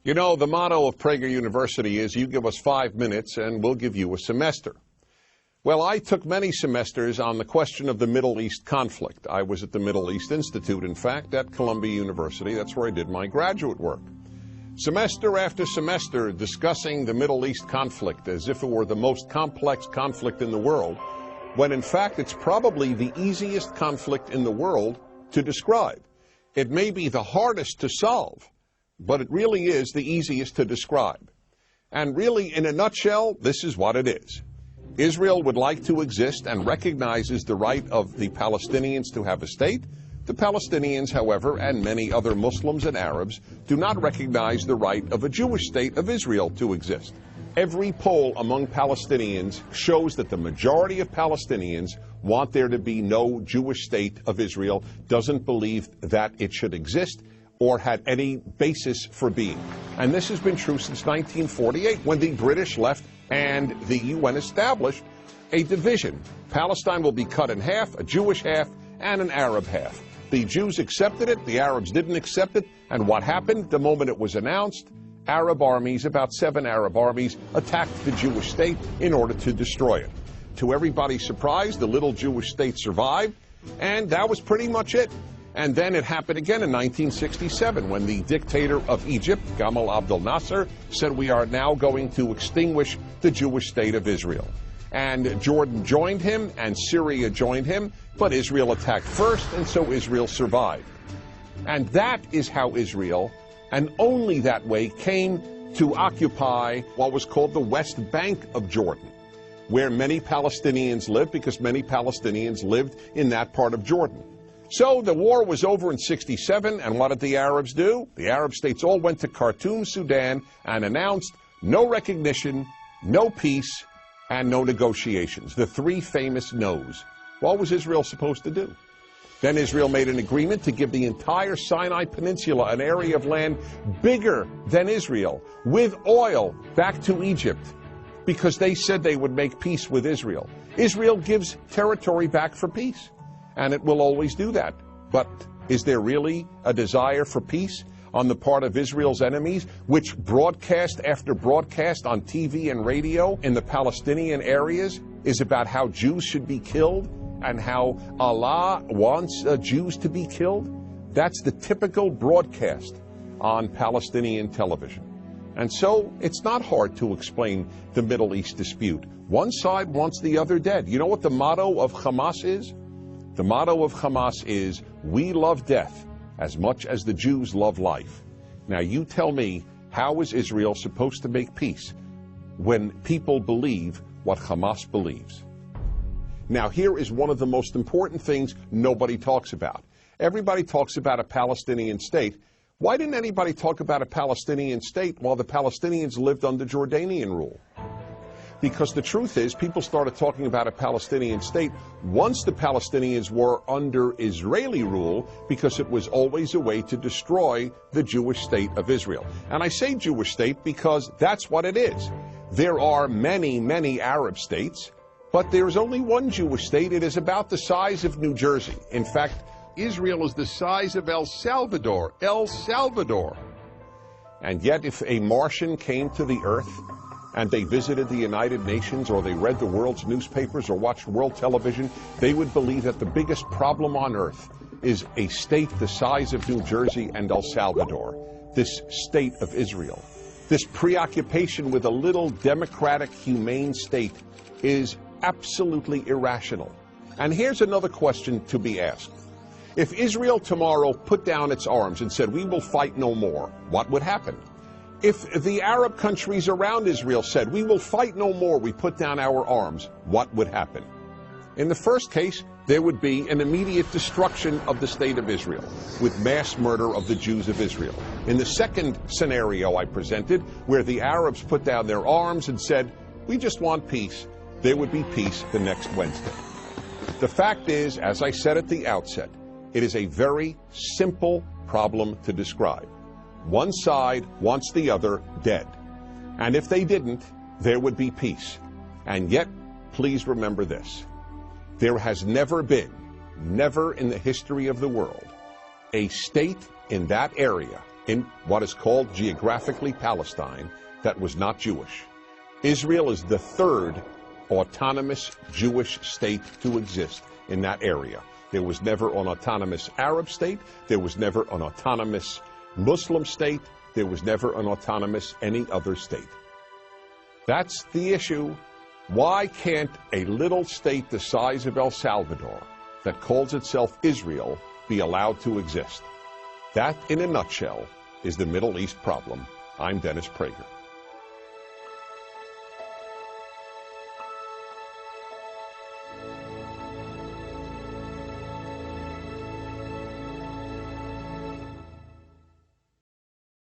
You know, the motto of Prager University is you give us 5 minutes and we'll give you a semester. Well, I took many semesters on the question of the Middle East conflict. I was at the Middle East Institute, in fact, at Columbia University. That's where I did my graduate work. Semester after semester discussing the Middle East conflict as if it were the most complex conflict in the world, when in fact it's probably the easiest conflict in the world to describe. It may be the hardest to solve, but it really is the easiest to describe. And really, in a nutshell, this is what it is. Israel would like to exist and recognizes the right of the Palestinians to have a state. The Palestinians, however, and many other Muslims and Arabs, do not recognize the right of a Jewish state of Israel to exist. Every poll among Palestinians shows that the majority of Palestinians want there to be no Jewish state of Israel, doesn't believe that it should exist or had any basis for being. And this has been true since 1948, when the British left and the UN established a division. Palestine will be cut in half, a Jewish half and an Arab half. The Jews accepted it, the Arabs didn't accept it, and what happened the moment it was announced? Arab armies, about 7 Arab armies, attacked the Jewish state in order to destroy it. To everybody's surprise, the little Jewish state survived, and that was pretty much it. And then it happened again in 1967 when the dictator of Egypt, Gamal Abdel Nasser, said we are now going to extinguish the Jewish state of Israel. And Jordan joined him and Syria joined him, but Israel attacked first, and so Israel survived. And that is how Israel, and only that way, came to occupy what was called the West Bank of Jordan, where many Palestinians lived, because many Palestinians lived in that part of Jordan. So the war was over in '67, and what did the Arabs do? The Arab states all went to Khartoum, Sudan, and announced no recognition, no peace, and no negotiations. The 3 famous no's. What was Israel supposed to do? Then Israel made an agreement to give the entire Sinai Peninsula, an area of land bigger than Israel, with oil, back to Egypt, because they said they would make peace with Israel. Israel gives territory back for peace, and it will always do that. But is there really a desire for peace on the part of Israel's enemies, which broadcast after broadcast on TV and radio in the Palestinian areas is about how Jews should be killed and how Allah wants Jews to be killed? That's the typical broadcast on Palestinian television. And so it's not hard to explain the Middle East dispute. One side wants the other dead. You know what the motto of Hamas is? The motto of Hamas is, we love death as much as the Jews love life. Now you tell me, how is Israel supposed to make peace when people believe what Hamas believes? Now here is one of the most important things nobody talks about. Everybody talks about a Palestinian state. Why didn't anybody talk about a Palestinian state while the Palestinians lived under Jordanian rule? Because the truth is, people started talking about a Palestinian state once the Palestinians were under Israeli rule, because it was always a way to destroy the Jewish state of Israel. And I say Jewish state because that's what it is. There are many, many Arab states, but there's only one Jewish state. It is about the size of New Jersey. In fact, Israel is the size of El Salvador. El Salvador. And yet, if a Martian came to the earth and they visited the United Nations, or they read the world's newspapers or watched world television, they would believe that the biggest problem on earth is a state the size of New Jersey and El Salvador, this state of Israel. This preoccupation with a little democratic, humane state is absolutely irrational. And here's another question to be asked. If Israel tomorrow put down its arms and said, we will fight no more, what would happen? If the Arab countries around Israel said, we will fight no more, we put down our arms, what would happen? In the first case, there would be an immediate destruction of the state of Israel, with mass murder of the Jews of Israel. In the second scenario I presented, where the Arabs put down their arms and said, we just want peace, there would be peace the next Wednesday. The fact is, as I said at the outset, it is a very simple problem to describe. One side wants the other dead. And if they didn't, there would be peace. And yet, please remember this. There has never been, never in the history of the world, a state in that area in what is called geographically Palestine that was not Jewish. Israel is the third autonomous Jewish state to exist in that area. There was never an autonomous Arab state. There was never an autonomous Muslim state. There was never an autonomous any other state. That's the issue. Why can't a little state the size of El Salvador that calls itself Israel be allowed to exist? That, in a nutshell, is the Middle East problem. I'm Dennis Prager.